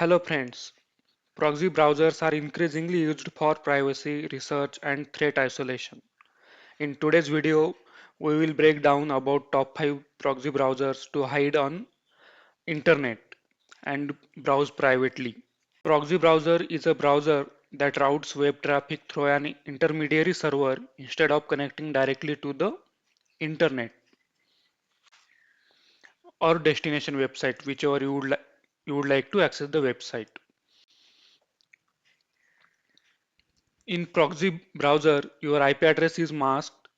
Hello friends. Proxy browsers are increasingly used for privacy, research and threat isolation. In today's video, we will break down about top 5 proxy browsers to hide on internet and browse privately. Proxy browser is a browser that routes web traffic through an intermediary server instead of connecting directly to the internet or destination website, whichever you would like to access the website. In proxy browser, your IP address is masked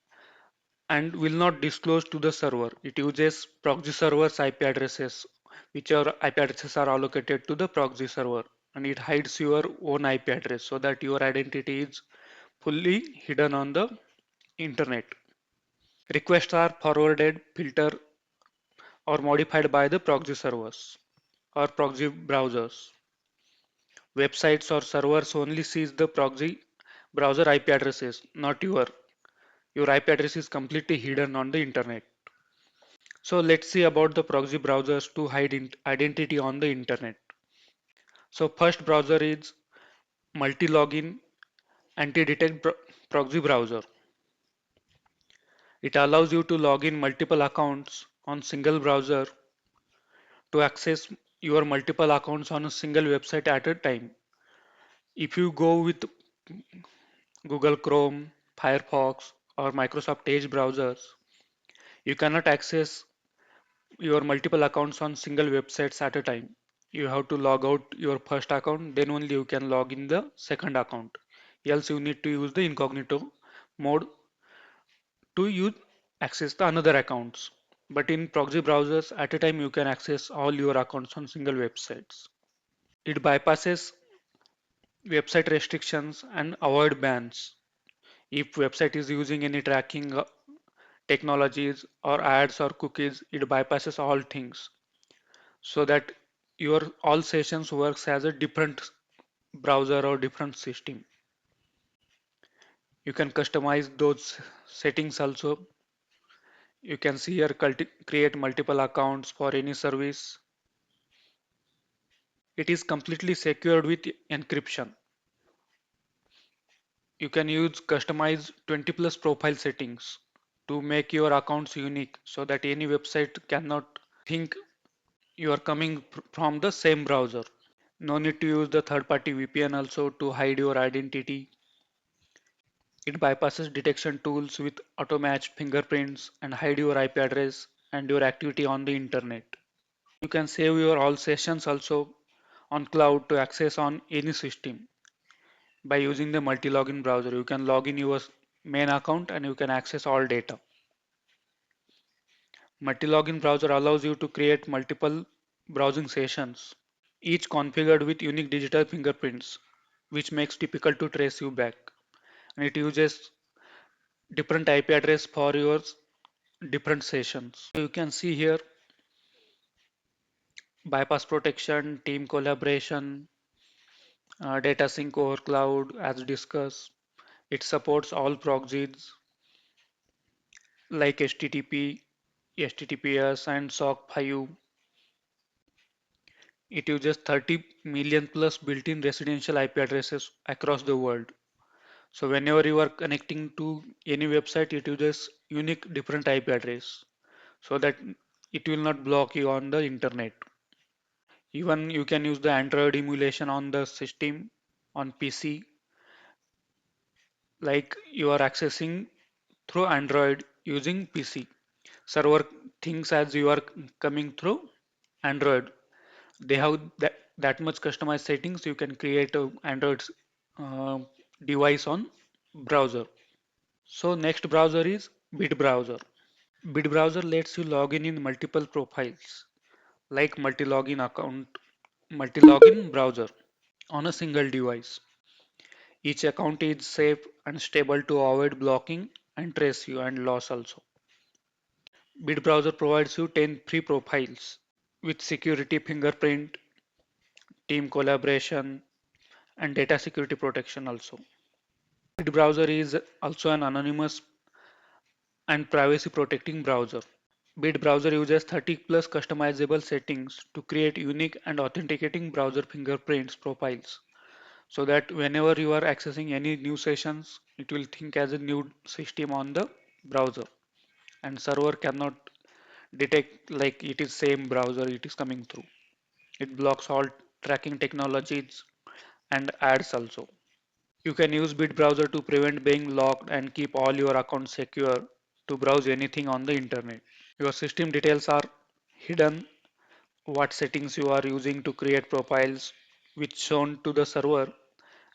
and will not disclose to the server. It uses proxy server's IP addresses, which are IP addresses are allocated to the proxy server, and it hides your own IP address so that your identity is fully hidden on the internet. Requests are forwarded, filtered, or modified by the proxy servers or proxy browsers. Websites or servers only sees the proxy browser IP addresses, not your IP address is completely hidden on the internet. So let's see about the proxy browsers to hide identity on the internet. So first browser is multi-login anti-detect proxy browser. It allows you to log in multiple accounts on single browser to access your multiple accounts on a single website at a time. If you go with Google Chrome, Firefox or Microsoft Edge browsers, you cannot access your multiple accounts on single websites at a time. You have to log out your first account, then only you can log in the second account. Else you need to use the incognito mode to use access the another accounts. But in proxy browsers, at a time you can access all your accounts on single websites. It bypasses website restrictions and avoid bans. If website is using any tracking technologies or ads or cookies, it bypasses all things so that your all sessions works as a different browser or different system. You can customize those settings also. You can see here create multiple accounts for any service. It is completely secured with encryption. You can use customize 20 plus profile settings to make your accounts unique so that any website cannot think you are coming from the same browser. No need to use the third party VPN also to hide your identity. It bypasses detection tools with auto-matched fingerprints and hide your IP address and your activity on the internet. You can save your all sessions also on cloud to access on any system by using the multi-login browser. You can log in your main account and you can access all data. Multi-login browser allows you to create multiple browsing sessions, each configured with unique digital fingerprints, which makes difficult to trace you back. And it uses different IP address for your different sessions. You can see here bypass protection, team collaboration, data sync over cloud as discussed. It supports all proxies like HTTP, HTTPS and SOC 5. It uses 30 million plus built-in residential IP addresses across the world. So whenever you are connecting to any website, it uses unique different IP address so that it will not block you on the internet. Even you can use the Android emulation on the system on PC, like you are accessing through Android using PC. Server thinks as you are coming through Android. They have that much customized settings. You can create a Android uh, device on browser. So next browser is Bit browser. Bit browser lets you log in multiple profiles like multi-login account, multi-login browser on a single device. Each account is safe and stable to avoid blocking and trace you and loss also. Bit browser provides you 10 free profiles with security fingerprint, team collaboration, and data security protection also. Bit browser is also an anonymous and privacy protecting browser. Bit browser uses 30 plus customizable settings to create unique and authenticating browser fingerprints profiles so that whenever you are accessing any new sessions, it will think as a new system on the browser and server cannot detect like it is same browser it is coming through. It blocks all tracking technologies and ads also. You can use Bit browser to prevent being locked and keep all your accounts secure to browse anything on the internet. Your system details are hidden, what settings you are using to create profiles which shown to the server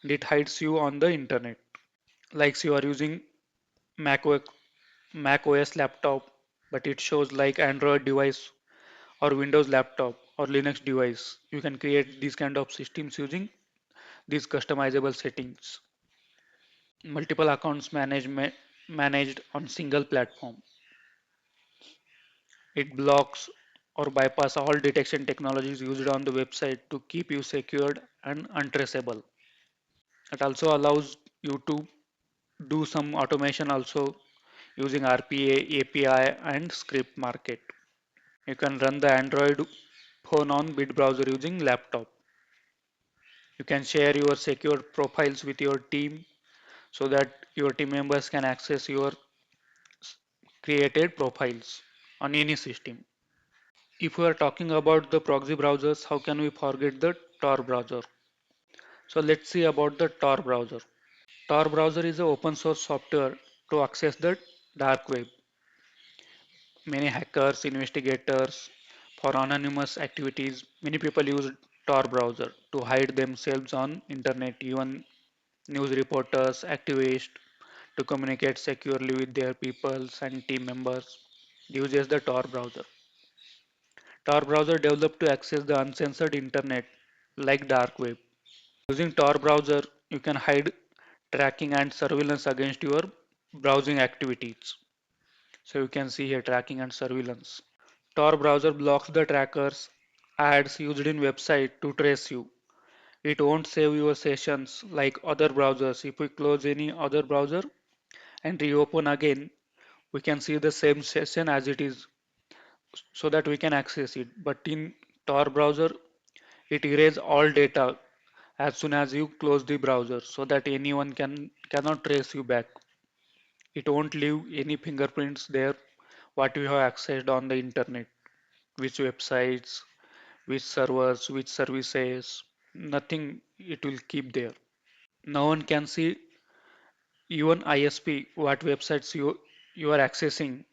and it hides you on the internet. Like you are using Mac OS, Mac OS laptop but it shows like Android device or Windows laptop or Linux device. You can create these kind of systems using these customizable settings. Multiple accounts managed on single platform. It blocks or bypass all detection technologies used on the website to keep you secured and untraceable. It also allows you to do some automation also using RPA, API and script market. You can run the Android phone on Bit browser using laptop. You can share your secured profiles with your team so that your team members can access your created profiles on any system. If we are talking about the proxy browsers, how can we forget the Tor browser? So let's see about the Tor browser. Tor browser is an open source software to access the dark web. Many hackers, investigators, for anonymous activities, many people use Tor browser to hide themselves on internet. Even news reporters, activists, to communicate securely with their peoples and team members uses the Tor browser. Tor browser developed to access the uncensored internet like dark web. Using Tor browser, you can hide tracking and surveillance against your browsing activities. So you can see here tracking and surveillance. Tor browser blocks the trackers ads used in website to trace you. It won't save your sessions like other browsers. If we close any other browser and reopen again, we can see the same session as it is so that we can access it. But in Tor browser, it erases all data as soon as you close the browser so that anyone cannot trace you back. It won't leave any fingerprints there what you have accessed on the internet, which websites, which servers, which services, nothing it will keep there. No one can see even ISP what websites you are accessing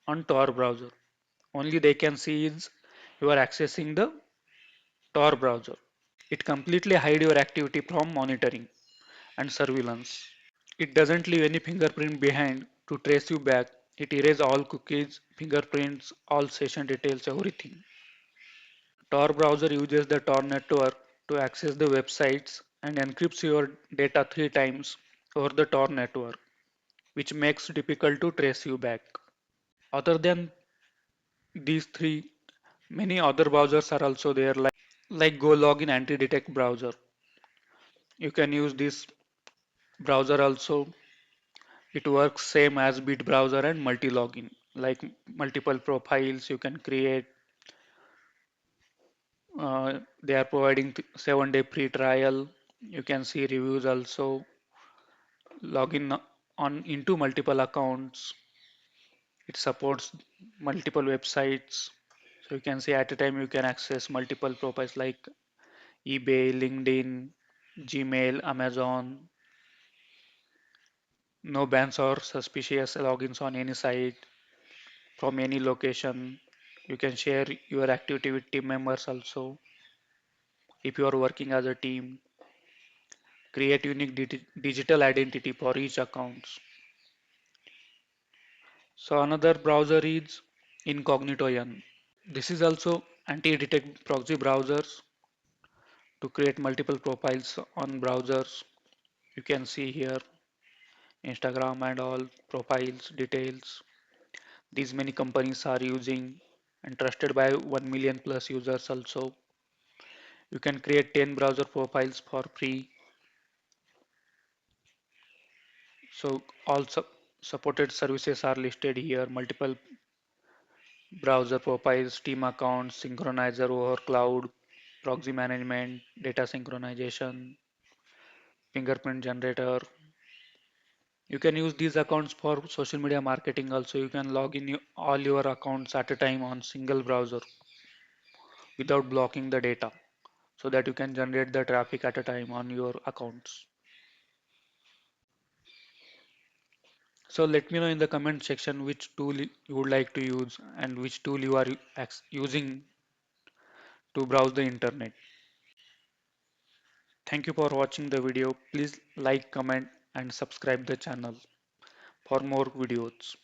on Tor browser. Only they can see is you are accessing the Tor browser. It completely hide your activity from monitoring and surveillance. It doesn't leave any fingerprint behind to trace you back. It erases all cookies, fingerprints, all session details, everything. Tor browser uses the Tor network to access the websites and encrypts your data 3 times over the Tor network, which makes it difficult to trace you back. Other than these three, many other browsers are also there, like Go Login Anti-Detect browser. You can use this browser also. It works same as Bit browser and multi-login, like multiple profiles you can create. They are providing 7-day free trial. You can see reviews also. Login on into multiple accounts. It supports multiple websites. So you can see at a time you can access multiple profiles like eBay, LinkedIn, Gmail, Amazon. No bans or suspicious logins on any site from any location. You can share your activity with team members also. If you are working as a team, create unique digital identity for each accounts. So another browser is Incognito. This is also anti-detect proxy browsers to create multiple profiles on browsers. You can see here Instagram and all profiles details. These many companies are using and trusted by 1 million plus users also. You can create 10 browser profiles for free. So all supported services are listed here. Multiple browser profiles, team accounts, synchronizer over cloud, proxy management, data synchronization, fingerprint generator. You can use these accounts for social media marketing also. You can log in all your accounts at a time on single browser without blocking the data so that you can generate the traffic at a time on your accounts. So let me know in the comment section which tool you would like to use and which tool you are using to browse the internet. Thank you for watching the video. Please like, comment and subscribe the channel for more videos.